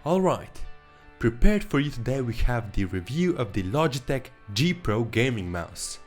Alright, prepared for you today we have the review of the Logitech G Pro Gaming Mouse.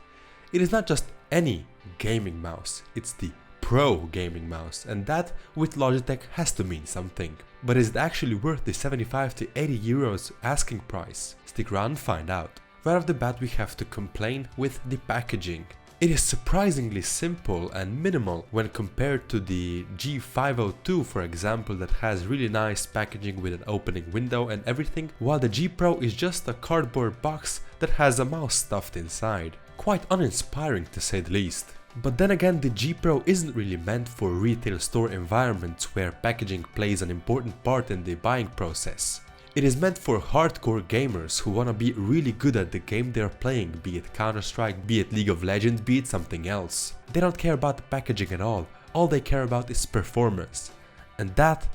It is not just any gaming mouse, it's the Pro Gaming Mouse, and that with Logitech has to mean something. But is it actually worth the 75 to 80 euros asking price? Stick around and find out. Right off the bat we have to complain with the packaging. It is surprisingly simple and minimal when compared to the G502, for example, that has really nice packaging with an opening window and everything, while the G Pro is just a cardboard box that has a mouse stuffed inside. Quite uninspiring to say the least. But then again, the G Pro isn't really meant for retail store environments where packaging plays an important part in the buying process. It is meant for hardcore gamers who wanna be really good at the game they are playing, be it Counter-Strike, be it League of Legends, be it something else. They don't care about the packaging at all they care about is performance. And that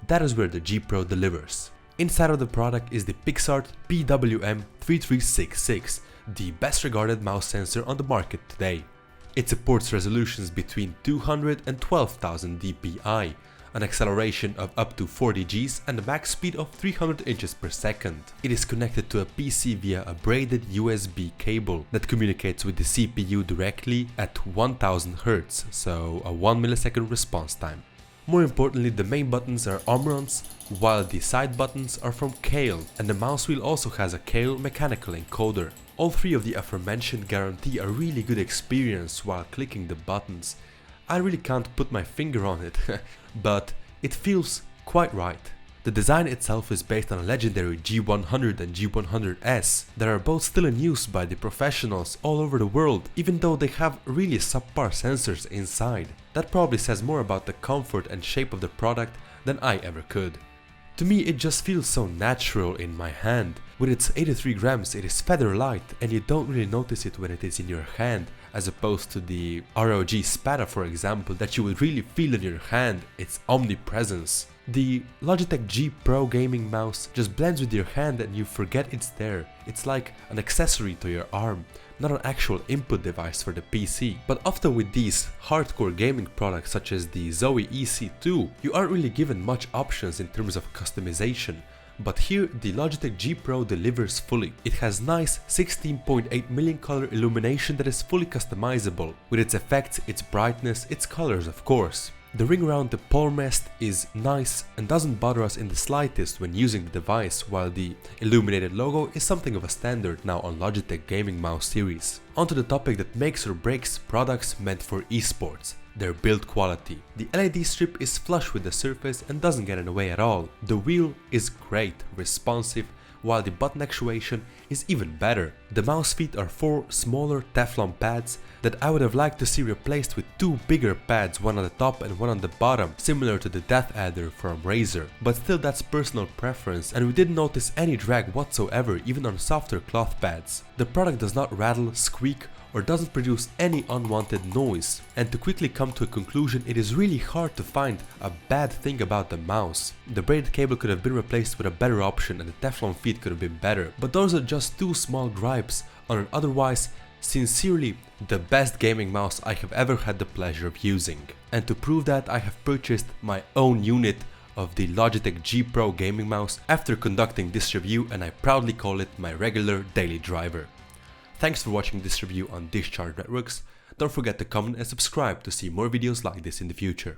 is where the G Pro delivers. Inside of the product is the PixArt PWM3366, the best regarded mouse sensor on the market today. It supports resolutions between 200 and 12,000 dpi, an acceleration of up to 40 Gs and a max speed of 300 inches per second. It is connected to a PC via a braided USB cable that communicates with the CPU directly at 1000 Hz, so a 1 millisecond response time. More importantly, the main buttons are Omrons, while the side buttons are from Kale, and the mouse wheel also has a Kale mechanical encoder. All three of the aforementioned guarantee a really good experience while clicking the buttons. I really can't put my finger on it, but it feels quite right. The design itself is based on a legendary G100 and G100S that are both still in use by the professionals all over the world, even though they have really subpar sensors inside. That probably says more about the comfort and shape of the product than I ever could. To me it just feels so natural in my hand. With its 83 grams it is feather light and you don't really notice it when it is in your hand, as opposed to the ROG Spada, for example, that you would really feel in your hand, its omnipresence. The Logitech G Pro Gaming Mouse just blends with your hand and you forget it's there. It's like an accessory to your arm, not an actual input device for the PC. But often with these hardcore gaming products such as the Zoe EC2, you aren't really given much options in terms of customization. But here the Logitech G Pro delivers fully. It has nice 16.8 million color illumination that is fully customizable, with its effects, its brightness, its colors of course. The ring around the palm rest is nice and doesn't bother us in the slightest when using the device, while the illuminated logo is something of a standard now on Logitech Gaming Mouse series. Onto the topic that makes or breaks products meant for esports. Their build quality. The LED strip is flush with the surface and doesn't get in the way at all. The wheel is great, responsive, while the button actuation is even better. The mouse feet are 4 smaller Teflon pads that I would have liked to see replaced with 2 bigger pads, one on the top and one on the bottom, similar to the Death Adder from Razer. But still that's personal preference and we didn't notice any drag whatsoever even on softer cloth pads. The product does not rattle, squeak, or doesn't produce any unwanted noise. And to quickly come to a conclusion, it is really hard to find a bad thing about the mouse. The braided cable could have been replaced with a better option and the Teflon feet could have been better, but those are just 2 small gripes on an otherwise sincerely the best gaming mouse I have ever had the pleasure of using. And to prove that, I have purchased my own unit of the Logitech G Pro Gaming Mouse after conducting this review, and I proudly call it my regular daily driver. Thanks for watching this review on Discharge Networks. Don't forget to comment and subscribe to see more videos like this in the future.